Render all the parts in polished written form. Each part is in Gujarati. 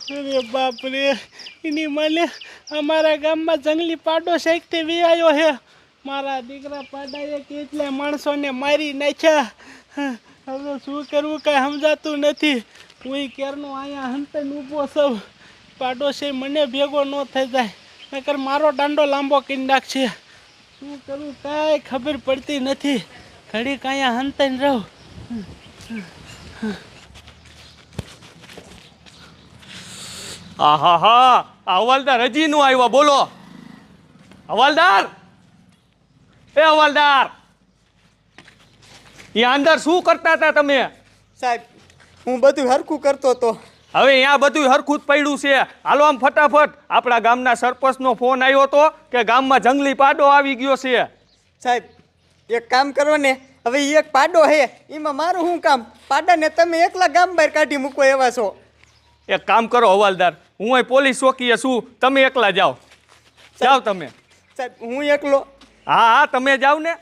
અરે બાપ રે, એની મને અમારા ગામમાં જંગલી પાડો શેકતે વી આવ્યો હે. મારા દીકરા પાડાએ કેટલા માણસોને મારી નાખ્યા. હવે શું કરવું કાંઈ સમજાતું નથી. હું કેરનો અહીંયા હંતન ઊભો છું. પાડોશી મને ભેગો ન થઈ જાય, નકર મારો દાંડો લાંબો કરી નાખશે. શું કરું કાંઈ ખબર પડતી નથી. ઘડીક અહીંયા હંતન રહું. આહા, હવાલદાર હજી નું આવ્યા. બોલો હવાલદાર, એ હવાલદાર, એ અંદર શું કરતા હતા તમે? સાહેબ, હું બધું હરખું કરતો હતો. હવે અહીંયા બધું હરખું જ પડ્યું છે. હાલો આમ ફટાફટ. આપણા ગામના સરપંચનો ફોન આવ્યો હતો કે ગામમાં જંગલી પાડો આવી ગયો છે. સાહેબ, એક કામ કરો ને, હવે ઈ એક પાડો હે, એમાં મારું શું કામ? પાડાને તમે એકલા ગામ બહાર કાઢી મૂકો એવા છો. એક કામ કરો હવાલદાર, હું અહીં પોલીસ ચોકીએ છું, તમે એકલા જાઓ. જાઓ તમે. સાહેબ, હું એકલો? હા હા, તમે જાઓ ને.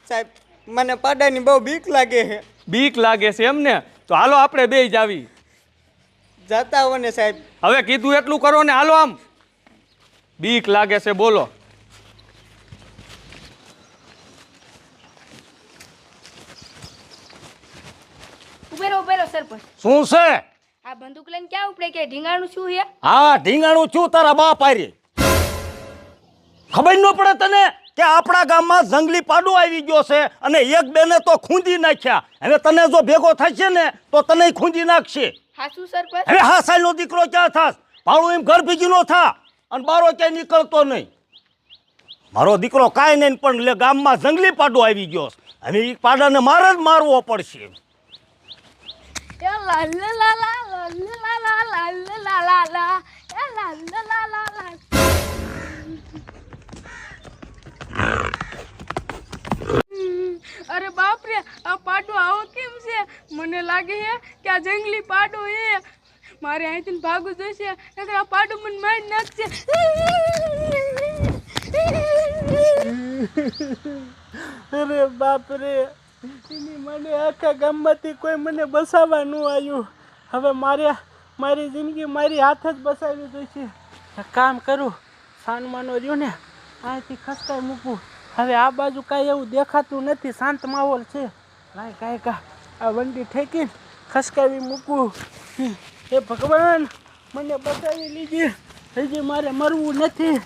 સાહેબ, મને પાડાની બહુ બીક લાગે છે. બીક લાગે છે એમ ને? તો હાલો આપણે બે જાવી. જાતા હો ને સાહેબ. હવે કીધું એટલું કરો ને, હાલો આમ. બીક લાગે છે બોલો. ઉભેરો સરપંચ. શું છે? આ બંદૂક લઈને ક્યાં ઉપડે કે ઢીંગાણું શું હે? હા, ઢીંગાણું છું તારા બાપ આરી. ખબર ન પડે તને કે આપણા ગામમાં જંગલી પાડો આવી ગયો છે અને એક બેને તો ખૂંદી નાખ્યા. હવે તને જો ભેગો થશે ને તો તને ખૂંદી નાખશે. હા શું સરપંચ? હવે હા સાલનો દીકરો ક્યાં થાસ? ભાડું એમ ઘર ભેગી નો થા અને બારો ક્યાંય નીકળતો નહીં. મારો દીકરો કાંઈ નહીં, પણ લે ગામમાં જંગલી પાડો આવી ગયો. હવે એ પાડાને મારે જ મારવો પડશે. અરે બાપ રે, આ પાડો આવો કેમ છે? મને લાગે છે કે આ જંગલી પાડો હે. મારે અહીંથી ભાગવું જોઈશે, નકર આ પાડો મને મારી નાખશે. અરે બાપ રે, એની મને આખા ગામમાંથી કોઈ મને બસાવવા ન આવ્યું. હવે મારી જિંદગી મારી હાથ જ બસાવી જોઈશે. કામ કરું, સાનમાનો રહ્યો ને અહીંથી ખસકાઈ મૂકું. હવે આ બાજુ કાંઈ એવું દેખાતું નથી, શાંત માહોલ છે. કાંઈ આ વંડી ઠેકીને ખસકાવી મૂકું. એ ભગવાન, મને બચાવી લીધી. હજી મારે મરવું નથી.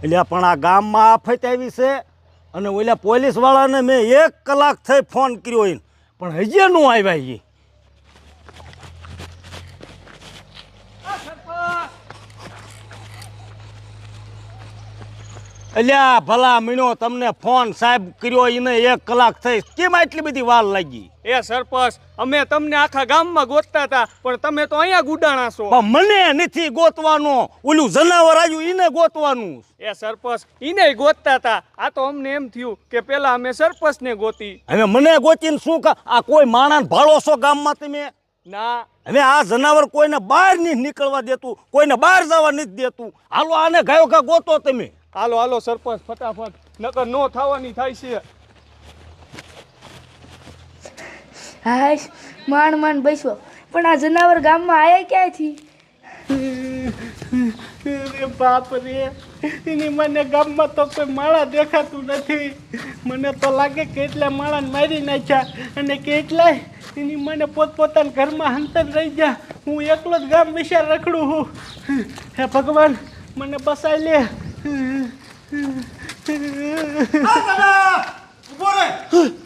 એટલે પણ આ ગામમાં આફત આવી છે અને ઓલા પોલીસવાળાને મેં 1 કલાક થઈ ફોન કર્યો એને, પણ હજી ન આવ્યા. એ અલ્યા ભલા મીણો, તમને ફોન સાહેબ કર્યો એને 1 કલાક થઈ, કેમ આટલી બધી વાર લાગી? એ સરપંચ, અમે તમને આખા ગામમાં ગોતતા હતા, પણ તમે તો અહીંયા ગુડાણા છો. પણ મને નથી ગોતવાનો, ઓલું જનાવર આવ્યું એને ગોતવાનું. એ સરપંચ, ઈને ગોતતા હતા. આ તો અમને એમ થયું કે પેલા અમે સરપંચને ગોતી. હવે મને ગોતીને શું આ કોઈ માણસ ભાળો છો ગામમાં તમે? ના. હવે આ જનાવર કોઈને બહાર નહીં નીકળવા દેતું, કોઈને બહાર જવા નથી દેતું. હાલો આને ગાયો ગા ગોતો તમે. હાલો સરપંચ, ફટાફટ, નકર નો થવાની થાય છે. હાશ, માંડ બેસો. પણ આ જનાવર ગામમાં આયા ક્યાંથી? અરે બાપ રે, એની મને ગામમાં તો કોઈ માળા દેખાતું નથી. મને તો લાગે કેટલા માળાને મારી નાખ્યા અને કેટલાય એની મને પોતપોતાના ઘરમાં હંતર રહી ગયા. હું એકલો જ ગામ વિશે રખડું છું. હે ભગવાન મને બસાઈ લે.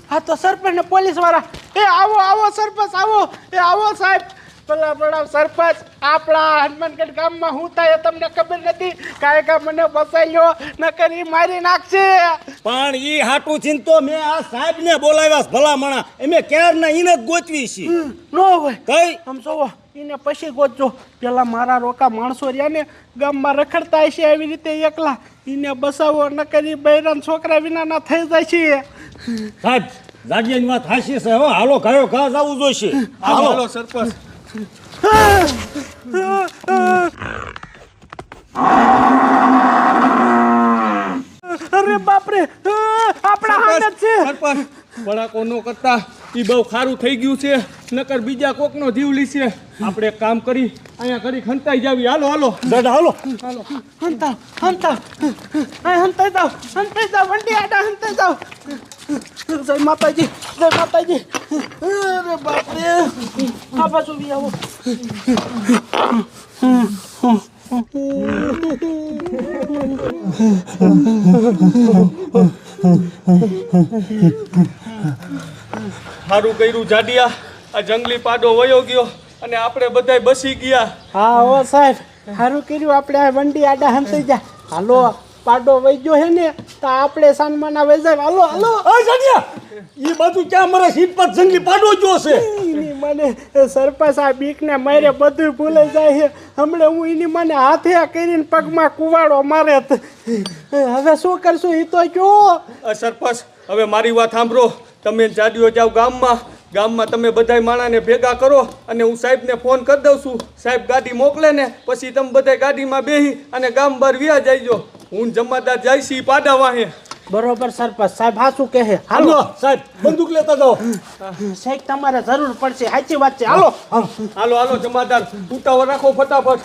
હા તો સરપંચ ને પોલીસ વાળા. એ આવો આવો સરપંચ આવો. એ આવો સાહેબ. પેલા પ્રણામ સરપંચ. આપણા હનુમાનગઢ ગામમાં હું થાય તમને ખબર નથી. કાયકા મને બસાઈ લ્યો નકર ઈ મારી નાખશે. પણ ઈ હાટું ચિંતો મેં આ સાહેબ ને બોલાવ્યા ભલામણા એમે ક્યારના ઈને જ ગોચવી છે. નો હોય કઈ આમ જોવો એને પછી ગોતજો. પેલા મારા રોકા માણસો રહ્યા ને ગામમાં રખડતા હશે એવી રીતે એકલા એને બસાવો નકર ઈ બૈરાન છોકરા વિના ના થઈ જાય છે. સાહેબ જાડિયાની વાત હાચી છે હો. હાલો ઘાયો ઘા જવું જોઈશે. હાલો હાલો સરપંચ. અરે બાપરે આપણા હાથ છે. સરપંચ બળાકો નો કરતા ઈ બહુ ખારું થઈ ગયું છે નકર બીજા કોકનો જીવ લીશે. આપણે એક કામ કરી અહીંયા કરી ખંતાઈ જાવી. હાલો હાલો દાદા હાલો. હંતા હંતા હંતાઈ જાવ વંડી આડા હંતાઈ જાવ. જય માતાજી જય માતાજી. અરે બાપરે આ બાજુ બી આવો. સારું કર્યું જાડિયા. આ જંગલી પાડો વયો ગયો અને આપણે બધાય બસી ગયા. હા હો સાહેબ સારું કર્યું આપણે આ વંડી આડા હંતાઈ જા. હાલો પાડો વઈ ગયો હે ને તો આપણે સાનમાના વઈ જાય. હાલો હાલો. આ જાડિયા ઈ બાજુ ક્યાં મારા સીટ પર જંગલી પાડો જો છે. એની મને સરપંચ આ બીકને મારે બધું ભૂલાઈ જાય છે. હમણાં હું એની મને હાથે કરીને પગમાં કુવાડો મારે. હવે શું કરશું એ તો કયો. સરપંચ હવે મારી વાત સાંભળો. તમે જાડિયો જાઓ ગામમાં તમે બધાય માણાને ભેગા કરો અને હું સાહેબને ફોન કરી દઉં છું. સાહેબ ગાડી મોકલે ને પછી તમે બધા ગાડીમાં બેસી અને ગામ બહાર વ્યા જઈજો. હું જમાદાર જાય છી પાડા વાહે. બરોબર સરપંચ સાહેબ હાચું કહે. હાલો સાહેબ બંદૂક લેતા જાઓ. સાહેબ તમારે જરૂર પડશે. સાચી વાત છે. હાલો હાલો હાલો જમાદાર ઉતાવળ રાખો ફટાફટ.